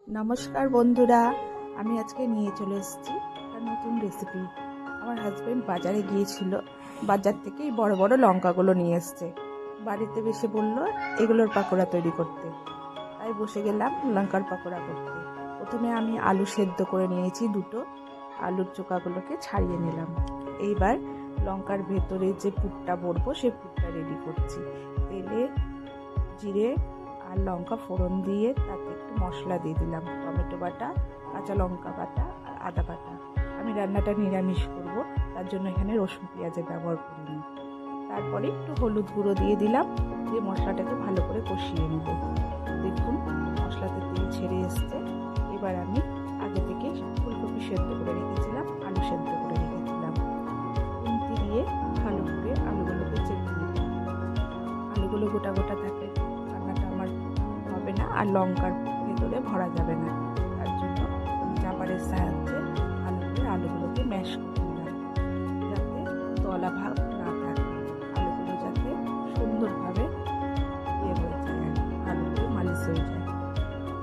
নমস্কার বন্ধুরা, আমি আজকে নিয়ে চলে এসেছি একটা নতুন রেসিপি। আমার হাজব্যান্ড বাজারে গিয়েছিল, বাজার থেকে এই বড় বড় লঙ্কাগুলো নিয়ে এসছে। বাড়িতে বসে বলল এগুলোর পাকোড়া তৈরি করতে, তাই বসে গেলাম লঙ্কার পাকোড়া করতে। প্রথমে আমি আলু সেদ্ধ করে নিয়েছি, দুটো আলুর চোকাগুলোকে ছাড়িয়ে নিলাম। এইবার লঙ্কার ভেতরে যে পুরটা ভরবো সেই পুরটা রেডি করছি। তেলে জিরে আর লঙ্কা ফোড়ন দিয়ে তাতে একটু মশলা দিয়ে দিলাম, টমেটো বাটা, কাঁচা লঙ্কা বাটা আর আদা বাটা। আমি রান্নাটা নিরামিষ করব, তার জন্য এখানে রসুন পেঁয়াজের ব্যবহার করিনি। তারপরে একটু হলুদ গুঁড়ো দিয়ে দিলাম, দিয়ে মশলাটাকে ভালো করে কষিয়ে নেব। দেখুন মশলাতে তেল ছেড়ে এসছে। এবার আমি আগে থেকে ফুলকপি সেদ্ধ করে রেখেছিলাম, আলু সেদ্ধ করে রেখেছিলাম, খুন্তি দিয়ে ভালো করে আলুগুলোকে চেপে দিলাম। আলুগুলো গোটা গোটা থাকে, রান্নাটা আমার হবে না আর লঙ্কার ভেতরে ভরা যাবে না। তার জন্য আমি চাপারের সাহায্যে ভালো করে আলুগুলোকে ম্যাশ করে নিলাম, যাতে দলা ভাব না থাকে। আলুগুলো যাতে সুন্দরভাবে হয়ে যায়, ভালো করে মালিশ হয়ে যায়।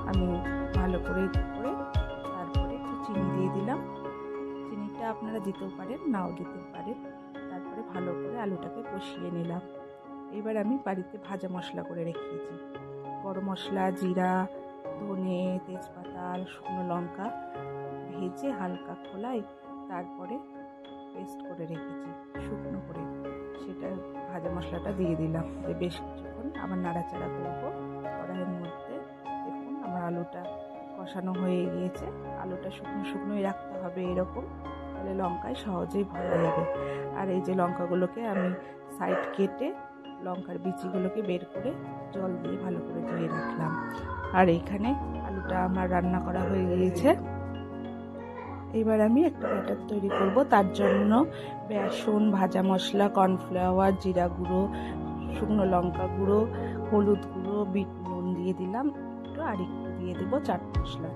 আমি ভালো করে তারপরে একটু চিনি দিয়ে দিলাম। চিনিটা আপনারা দিতেও পারেন, নাও দিতে পারেন। তারপরে ভালো করে আলুটাকে কষিয়ে নিলাম। এবার আমি বাড়িতে ভাজা মশলা করে রেখেছি, গরম মশলা, জিরা, ধনে, তেজপাতা আর শুকনো লঙ্কা ভেজে হালকা খোলাই তারপরে পেস্ট করে রেখেছি শুকনো করে, সেটা ভাজা মশলাটা দিয়ে দিলাম। বেশ কিছুক্ষণ আবার নাড়াচাড়া করবো কড়াইয়ের মধ্যে। দেখুন আমার আলুটা কষানো হয়ে গিয়েছে। আলুটা শুকনো শুকনোই রাখতে হবে এরকম, তাহলে লঙ্কায় সহজেই ভাজা যাবে। আর এই যে লঙ্কাগুলোকে আমি সাইড কেটে লঙ্কার বিচিগুলোকে বের করে জল দিয়ে ভালো করে ধুয়ে রাখলাম। আর এইখানে আলুটা আমার রান্না করা হয়ে গিয়েছে। এবার আমি একটা ব্যাটার তৈরি করব। তার জন্য বেসন, ভাজা মশলা, কর্নফ্লাওয়ার, জিরা গুঁড়ো, শুকনো লঙ্কা গুঁড়ো, হলুদ গুঁড়ো, বিট নুন দিয়ে দিলাম একটু, আর একটু দিয়ে দেবো চাট মশলা,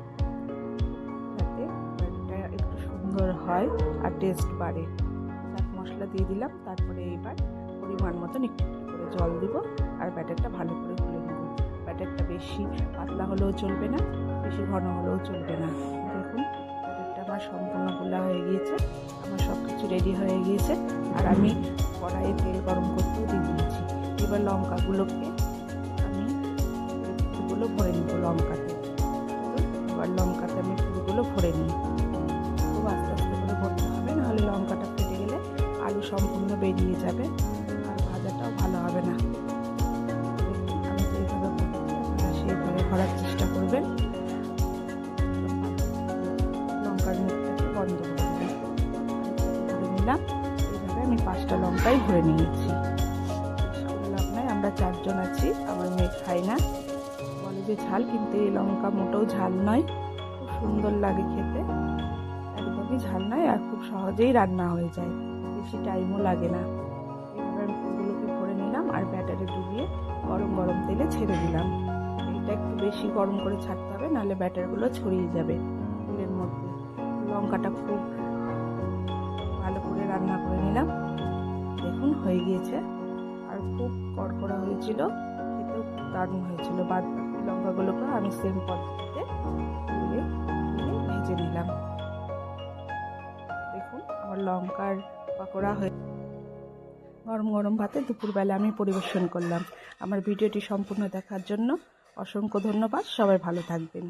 যাতে ব্যাটারটা একটু সুন্দর হয় আর টেস্ট বাড়ে। চাট মশলা দিয়ে দিলাম। তারপরে এইবার পরিমাণ মতন একটু করে জল দিব আর ব্যাটারটা ভালো করে গুলে নেব। ব্যাটারটা বেশি পাতলা হলেও চলবে না, বেশি ঘন হলেও চলবে না। দেখুন ব্যাটারটা আমার সম্পূর্ণ গুলা হয়ে গিয়েছে, আমার সব কিছু রেডি হয়ে গিয়েছে। আর আমি কড়াইয়ে তেল গরম করতেও দিয়ে দিয়েছি। এবার লঙ্কাগুলোকে আমি ফুলগুলো ভরে নেব লঙ্কাতে। এবার লঙ্কাতে আমি ফুলগুলো ভরে নিই, খুব আস্তে আস্তে করে ভরতে হবে, নাহলে লঙ্কাটা ফেটে গেলে আলু সম্পূর্ণ বেরিয়ে যাবে আর ভাজাটাও ভালো হবে না। আমি তো এইভাবে করছি, আপনারা সেইভাবে ভরার চেষ্টা করবেন। লঙ্কার মুখটাকে বন্ধ করে দিলাম, ভরে নিলাম। এইভাবে আমি 5টা লঙ্কাই ভরে নিয়েছি। লঙ্কায় আমরা 4 জন আছি, আমার মেয়ে খায় না, বলে যে ঝাল, কিন্তু এই লঙ্কা মোটেও ঝাল নয়, খুব সুন্দর লাগে খেতে, একদমই ঝাল নয় আর খুব সহজেই রান্না হয়ে যায়, বেশি টাইমও লাগে না। এইভাবে আমি ফুলগুলোকে ভরে নিলাম আর ব্যাটারে ডুবিয়ে গরম গরম তেলে ছেড়ে দিলাম। এটা একটু বেশি গরম করে ছাড়তে হবে, নাহলে ব্যাটারগুলো ছড়িয়ে যাবে তেলের মধ্যে। লঙ্কাটা খুব ভালো করে রান্না করে নিলাম। দেখুন হয়ে গিয়েছে, আর খুব কড়কড়া হয়েছিল, খেতেও খুব দারুণ হয়েছিল। বাদ বাকি লঙ্কাগুলোকে আমি সেম পদ্ধতিতে তুলে ভেজে নিলাম। দেখুন আমার লঙ্কার পাকোড়া হয়ে গরম গরম ভাতে দুপুরবেলা আমি পরিবেশন করলাম। আমার ভিডিওটি সম্পূর্ণ দেখার জন্য অসংখ্য ধন্যবাদ। সবাই ভালো থাকবেন।